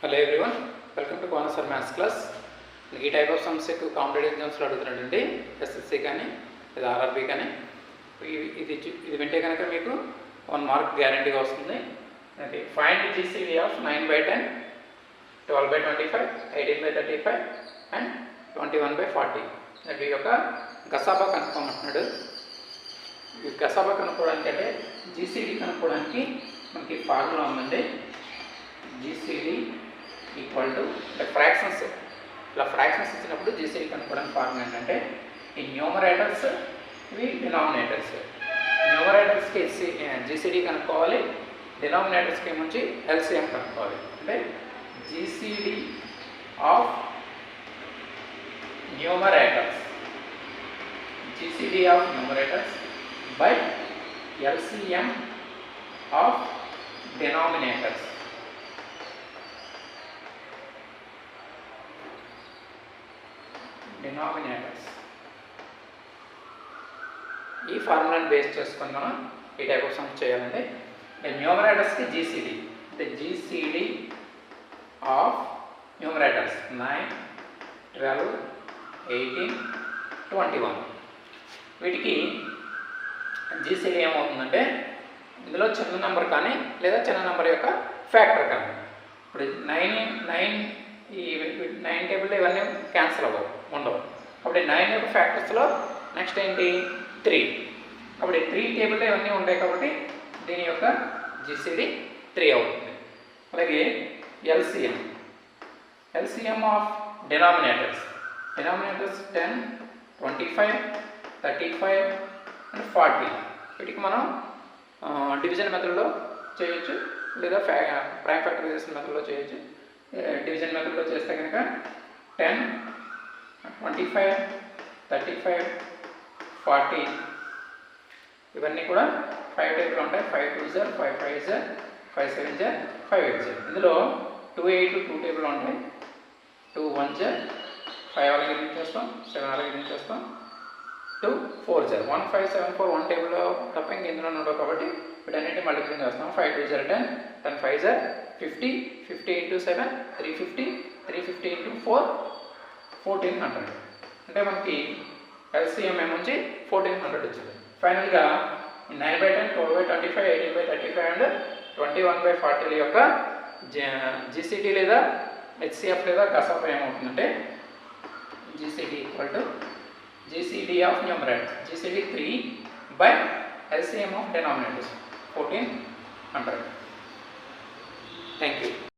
Hello everyone, welcome to Kona sir maths class. ఈ type of sums ఎక్కువ competitive ఎగ్జామ్స్లో అడుగుతున్నాడండి. SSC కానీ లేదా ఆర్ఆర్బీ కానీ. ఇది వింటే కనుక మీకు 1 మార్క్ గ్యారంటీగా వస్తుంది. Okay, find GCD of 9/10, 12/25, 18/35 and 21/40. అంటే ఈ యొక్క గసాబా కనుక్కోమంటున్నాడు. ఈ గసాబా కనుక్కోవడానికి అంటే జీసీడీ కనుక్కోవడానికి మనకి ఫార్ములా ఉందండి. GCD equal to fractions. ఇలా ఫ్రాక్షన్స్ ఇచ్చినప్పుడు జీసీడీ కనుక్కోవడానికి ఫార్ములా ఏంటంటే ఈ న్యూమరేటర్స్, ఇవి డినామినేటర్స్. న్యూమరేటర్స్కి జీసీడీ కనుక్కోవాలి, డినామినేటర్స్కి ఏముంచి ఎల్సిఎం కనుక్కోవాలి. అంటే GCD of numerators, GCD of numerators by LCM of denominators. Denominators ఈ ఫార్ములాని బేస్ చేసుకొని మనం ఈ టైప్ ఆఫ్ సమ్స్ చేయాలండి. న్యూమరేటర్స్కి జీసీడీ అంటే జీసీడీ ఆఫ్ న్యూమరేటర్స్ 9, 12, 18, 21. వీటికి జీసీడీ ఏమవుతుందంటే ఇందులో చిన్న నెంబర్ కానీ లేదా చిన్న నెంబర్ యొక్క ఫ్యాక్టర్ కానీ. ఇప్పుడు 9 ఈ 9 టేబుల్లో ఇవన్నీ క్యాన్సిల్ అవ్వవు, ఉండవు. కాబట్టి 9 యొక్క ఫ్యాక్టర్స్లో నెక్స్ట్ ఏంటి 3. కాబట్టి 3 టేబుల్లో ఇవన్నీ ఉంటాయి కాబట్టి దీని యొక్క జీసీడీ 3 అవుతుంది. అలాగే ఎల్సిఎం ఆఫ్ డినామినేటర్స్ 10, 25, 35 అండ్ 40. వీటికి మనం డివిజన్ మెథడ్లో చేయొచ్చు లేదా ప్రైమ్ ఫ్యాక్టరైజేషన్ మెథడ్లో చేయొచ్చు. డివిజన్ మెథడ్లో చేస్తే కనుక 10, 25, 35, 40 ఇవన్నీ కూడా 5 టైప్లో ఉంటాయి. 5 2s, 5 5s, 5 7s, 5 8s. ఇందులో 2 8 2 టేబుల్లో ఉంటాయి. 2 1s, 5 అలాగే దించేస్తాం, 7 అలాగే దించేస్తాం. 2 4s, 1 5 7 4 1 టేబుల్లో తప్ప ఇంక ఇందులో ఉండవు కాబట్టి వీటన్నింటినీ మల్టిప్లై చేస్తాం. 5 2s 10, 10 5s 50, 50 into 7 350, 350 into 4 1400. అంటే మనకి ఎల్సిఎం ఏమొచ్చి 1400 వచ్చింది. ఫైనల్గా 9/10, 12/25, 18/35 అండ్ 21/40 యొక్క జీసీడీ లేదా హెచ్సిఎఫ్ లేదా గసాబా ఏమవుతుందంటే GCD equal to GCD of numerators GCD 3 by LCM of denominators 1400. Thank you.